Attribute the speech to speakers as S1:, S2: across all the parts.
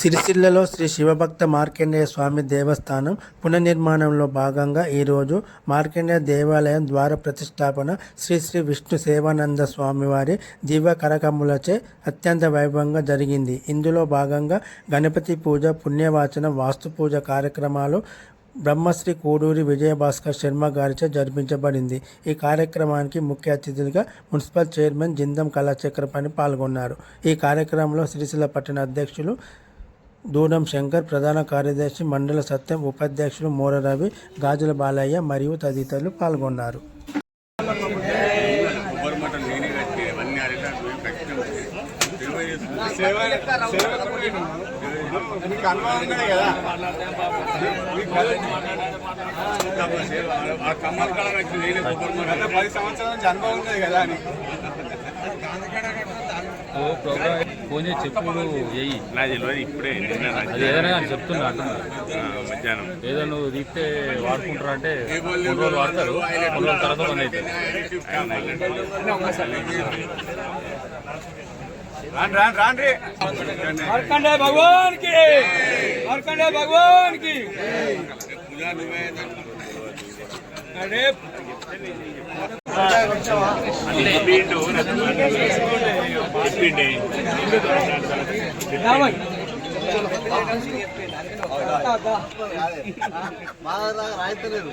S1: సిరిసిల్లలో శ్రీ శివభక్త మార్కండేయ స్వామి దేవస్థానం పునర్నిర్మాణంలో భాగంగా ఈరోజు మార్కండేయ దేవాలయం ద్వార ప్రతిష్టాపన శ్రీ శ్రీ విష్ణు సేవానంద స్వామివారి దివ్య కరకమ్ములచే అత్యంత వైభవంగా జరిగింది. ఇందులో భాగంగా గణపతి పూజ, పుణ్యవాచనం, వాస్తు పూజ కార్యక్రమాలు బ్రహ్మశ్రీ కోడూరి విజయభాస్కర్ శర్మ గారిచే జరిపించబడింది. ఈ కార్యక్రమానికి ముఖ్య అతిథులుగా మున్సిపల్ చైర్మన్ జిందం కళాచక్రపాణి పాల్గొన్నారు. ఈ కార్యక్రమంలో సిరిసిల్ల పట్టణ అధ్యక్షులు దూడం శంకర్, ప్రధాన కార్యదర్శి మండల సత్యం, ఉపాధ్యక్షులు మోర రవి, గాజుల బాలయ్య మరియు తదితరులు పాల్గొన్నారు.
S2: ఫోన్ చేసి చెప్పు ఏయి
S3: నాకు తెలియదు ఇప్పుడే
S2: అది ఏదైనా కానీ చెప్తున్నా అంటున్నా.
S3: మధ్యాహ్నం
S2: ఏదో నువ్వు తీస్తే వాడుకుంటారా అంటే 3 రోజులు వాడతారు, 3 రోజుల తర్వాత బంద్ అవుతుంది.
S4: మార్కండేయ భగవాన్ కి, మార్కండేయ భగవాన్ కి.
S1: రాయతలేదు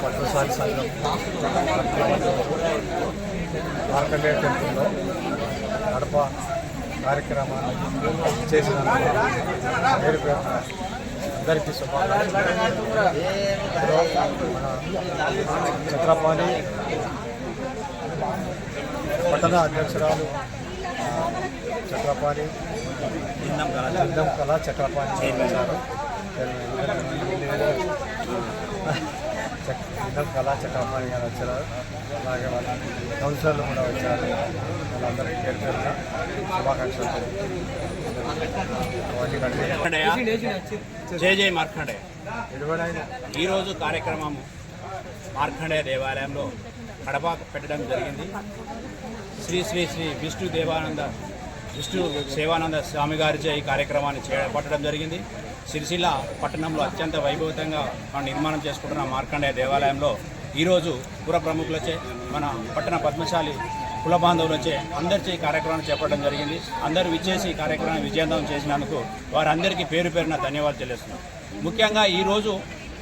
S5: పట్టుసారి సంఘం మార్కండేయ టెంపుల్లో గడప కార్యక్రమాన్ని చేసినందుకు అందరికీ శుభాకాంక్షలు. ఛత్రపాణి పట్టణ అధ్యక్షురాలు ఛత్రపాణి జిందం కళా చక్రపాణి చేయించారు. జిందం కళా చక్రపాణి గారు వచ్చారు. అలాగే వాళ్ళ కౌన్సిలర్లు కూడా వచ్చారు. వాళ్ళందరికీ పేరు పేరున శుభాకాంక్షలు.
S4: జై జై మార్కండేయ. ఈరోజు కార్యక్రమం మార్కండేయ దేవాలయంలో కడప పెట్టడం జరిగింది. శ్రీ శ్రీ శ్రీ విష్ణు సేవానంద స్వామి గారిచే ఈ కార్యక్రమాన్ని చేపట్టడం జరిగింది. సిరిసిల్ల పట్టణంలో అత్యంత వైభవంగా మనం నిర్మాణం చేసుకుంటున్న మార్కండేయ దేవాలయంలో ఈరోజు పుర ప్రముఖులచే, మన పట్టణ పద్మశాలి కుల బాంధవులచే అందరిచే ఈ కార్యక్రమాన్ని చేపట్టడం జరిగింది. అందరూ విచ్చేసి ఈ కార్యక్రమాన్ని విజయవంతం చేసినందుకు వారందరికీ పేరు పేరున ధన్యవాదాలు చెల్లిస్తున్నాం. ముఖ్యంగా ఈరోజు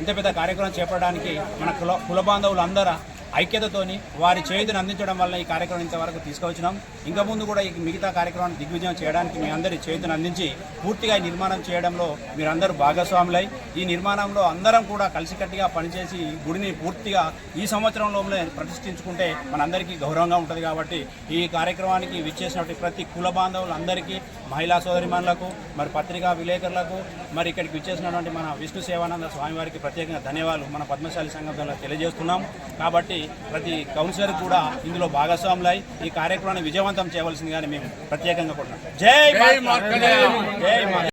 S4: ఇంత పెద్ద కార్యక్రమం చేపట్టడానికి మన కుల బాంధవులు అందరూ ఐక్యతతోని వారి చేతుని అందించడం వల్ల ఈ కార్యక్రమం ఇంతవరకు తీసుకువచ్చినాం. ఇంకా ముందు కూడా ఈ మిగతా కార్యక్రమాన్ని దిగ్విజయం చేయడానికి మీ అందరి చేతుని అందించి పూర్తిగా ఈ నిర్మాణం చేయడంలో మీరందరూ భాగస్వాములై ఈ నిర్మాణంలో అందరం కూడా కలిసికట్టుగా పనిచేసి గుడిని పూర్తిగా ఈ సంవత్సరంలోనే ప్రతిష్ఠించుకుంటే మనందరికీ గౌరవంగా ఉంటుంది. కాబట్టి ఈ కార్యక్రమానికి విచ్చేసినటువంటి ప్రతి కుల బాంధవులందరికీ, మహిళా సోదరిమణులకు, మరి పత్రికా విలేకరులకు, మరి ఇక్కడికి విచ్చేసినటువంటి మన విష్ణు సేవానంద స్వామివారికి ప్రత్యేకంగా ధన్యవాదాలు మన పద్మశాలి సంఘం ద్వారా తెలియజేస్తున్నాం. కాబట్టి ప్రతి కౌన్సిలర్ కూడా ఇందులో భాగస్వాములై ఈ కార్యక్రమాన్ని విజయవంతం చేయవలసిందిగా మేము ప్రత్యేకంగా కోరుతున్నాం. జై మార్కండేయ.